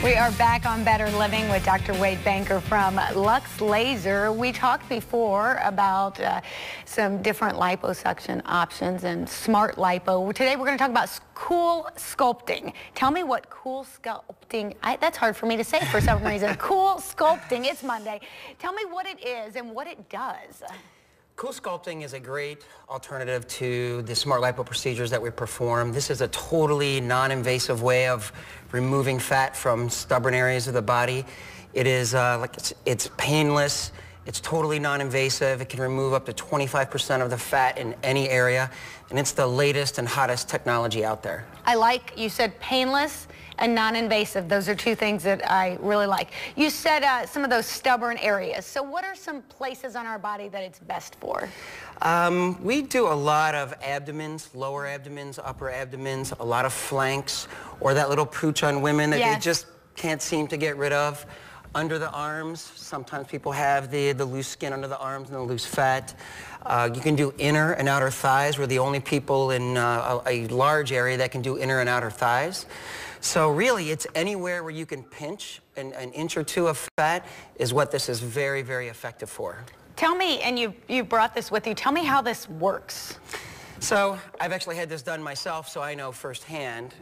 We are back on Better Living with Dr. Wade Banker from Luxe Laser. We talked before about some different liposuction options and smart lipo. Today we're going to talk about cool sculpting. Tell me what cool sculpting, that's hard for me to say for some reason. Cool sculpting, it's Monday. Tell me what it is and what it does. Cool sculpting is a great alternative to the smart lipo procedures that we perform. This is a totally non-invasive way of removing fat from stubborn areas of the body. It is it's painless. It's totally non-invasive. It can remove up to 25% of the fat in any area, and it's the latest and hottest technology out there. I like, you said painless and non-invasive. Those are two things that I really like. You said some of those stubborn areas. So what are some places on our body that it's best for? We do a lot of abdomens, lower abdomens, upper abdomens, a lot of flanks, or that little pooch on women that they just can't seem to get rid of. Under the arms, sometimes people have the loose skin under the arms and the loose fat. You can do inner and outer thighs. We're the only people in a large area that can do inner and outer thighs. So really, it's anywhere where you can pinch an inch or two of fat is what this is very, very effective for. Tell me, and you brought this with you, tell me how this works. So I've actually had this done myself, so I know firsthand.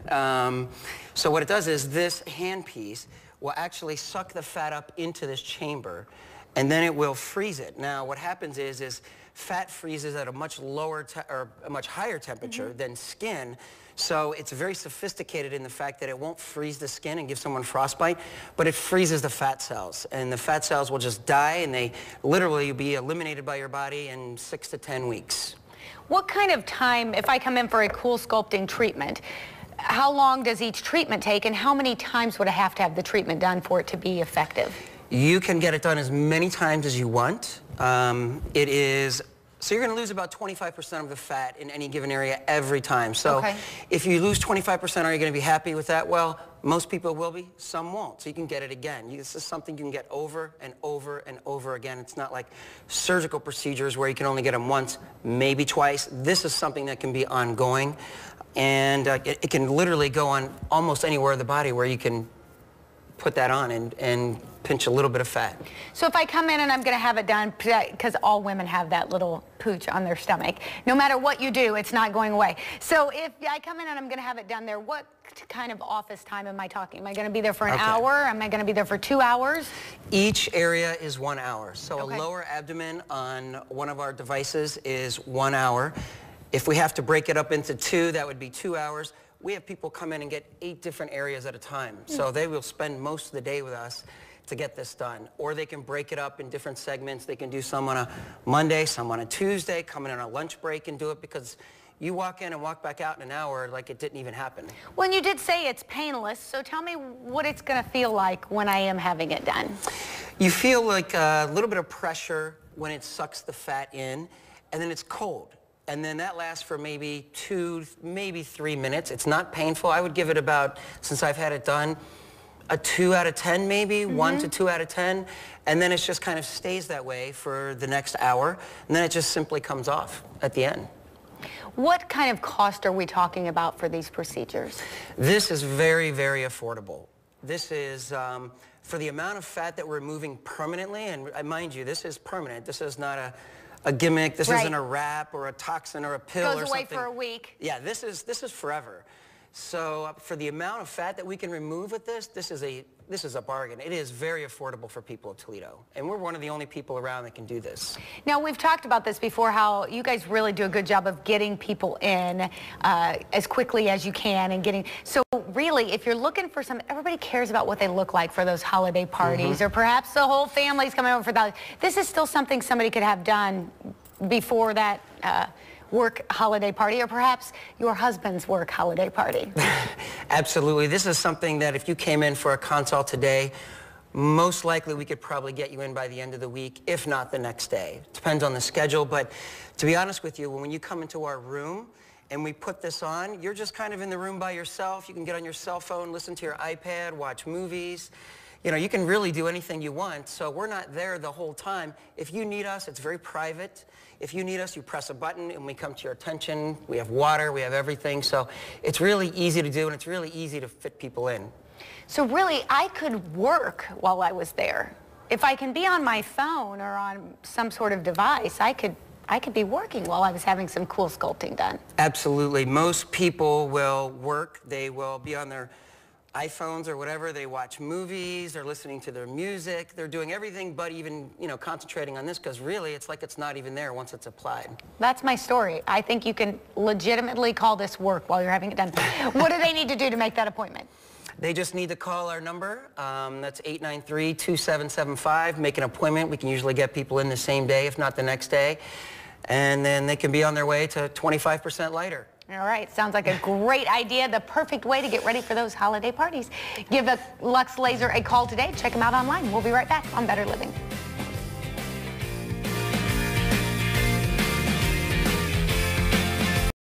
So what it does is this handpiece will actually suck the fat up into this chamber, and then it will freeze it. Now, what happens is fat freezes at a much lower or a much higher temperature than skin. So it's very sophisticated in the fact that it won't freeze the skin and give someone frostbite, but it freezes the fat cells. And the fat cells will just die, and they literally be eliminated by your body in 6 to 10 weeks. What kind of time, if I come in for a cool sculpting treatment, how long does each treatment take, and how many times would I have to have the treatment done for it to be effective? You can get it done as many times as you want. So you're going to lose about 25% of the fat in any given area every time. So if you lose 25%, are you going to be happy with that? Well, most people will be, some won't. So you can get it again. This is something you can get over and over and over again. It's not like surgical procedures where you can only get them once, maybe twice. This is something that can be ongoing, and it can literally go on almost anywhere in the body where you can put that on and pinch a little bit of fat. So if I come in and I'm going to have it done, because all women have that little pooch on their stomach, no matter what you do, it's not going away. So if I come in and I'm going to have it done there, what kind of office time am I talking? Am I going to be there for an hour? Am I going to be there for 2 hours? Each area is 1 hour. So a lower abdomen on one of our devices is 1 hour. If we have to break it up into two, that would be 2 hours. We have people come in and get 8 different areas at a time. So they will spend most of the day with us to get this done. Or they can break it up in different segments. They can do some on a Monday, some on a Tuesday, come in on a lunch break and do it, because you walk in and walk back out in an hour like it didn't even happen. Well, and you did say it's painless, so tell me what it's going to feel like when I am having it done. You feel like a little bit of pressure when it sucks the fat in, and then it's cold. And then that lasts for maybe 2, maybe 3 minutes. It's not painful. I would give it about, since I've had it done, a 2 out of 10 maybe, 1 to 2 out of 10. And then it just kind of stays that way for the next hour. And then it just simply comes off at the end. What kind of cost are we talking about for these procedures? This is very, very affordable. This is, for the amount of fat that we're removing permanently, and mind you, this is permanent. This is not a gimmick. This isn't a wrap or a toxin or a pill or something. Goes away for a week. Yeah, this is forever. So for the amount of fat that we can remove with this, this is a bargain. It is very affordable for people of Toledo, and we're one of the only people around that can do this. Now, we've talked about this before, how you guys really do a good job of getting people in as quickly as you can, and getting, so really, if you're looking for everybody cares about what they look like for those holiday parties, or perhaps the whole family's coming over for that. This is still something somebody could have done before that work holiday party, or perhaps your husband's work holiday party. Absolutely. This is something that if you came in for a consult today, most likely we could probably get you in by the end of the week, if not the next day. Depends on the schedule, but to be honest with you, when you come into our room and we put this on, you're just kind of in the room by yourself. You can get on your cell phone, listen to your iPad, watch movies. You know, you can really do anything you want, so we're not there the whole time. If you need us, it's very private. If you need us, you press a button and we come to your attention. We have water, we have everything, so it's really easy to do, and it's really easy to fit people in. So really, I could work while I was there. If I can be on my phone or on some sort of device, I could be working while I was having some cool sculpting done. Absolutely. Most people will work. They will be on their iPhones or whatever. They watch movies. They're listening to their music. They're doing everything but even, concentrating on this, because really it's like it's not even there once it's applied. That's my story. I think you can legitimately call this work while you're having it done. What do they need to do to make that appointment? They just need to call our number. That's 893-2775. Make an appointment. We can usually get people in the same day, if not the next day. And then they can be on their way to 25% lighter. All right, sounds like a great idea. The perfect way to get ready for those holiday parties. Give Luxe Laser a call today. Check them out online. We'll be right back on Better Living.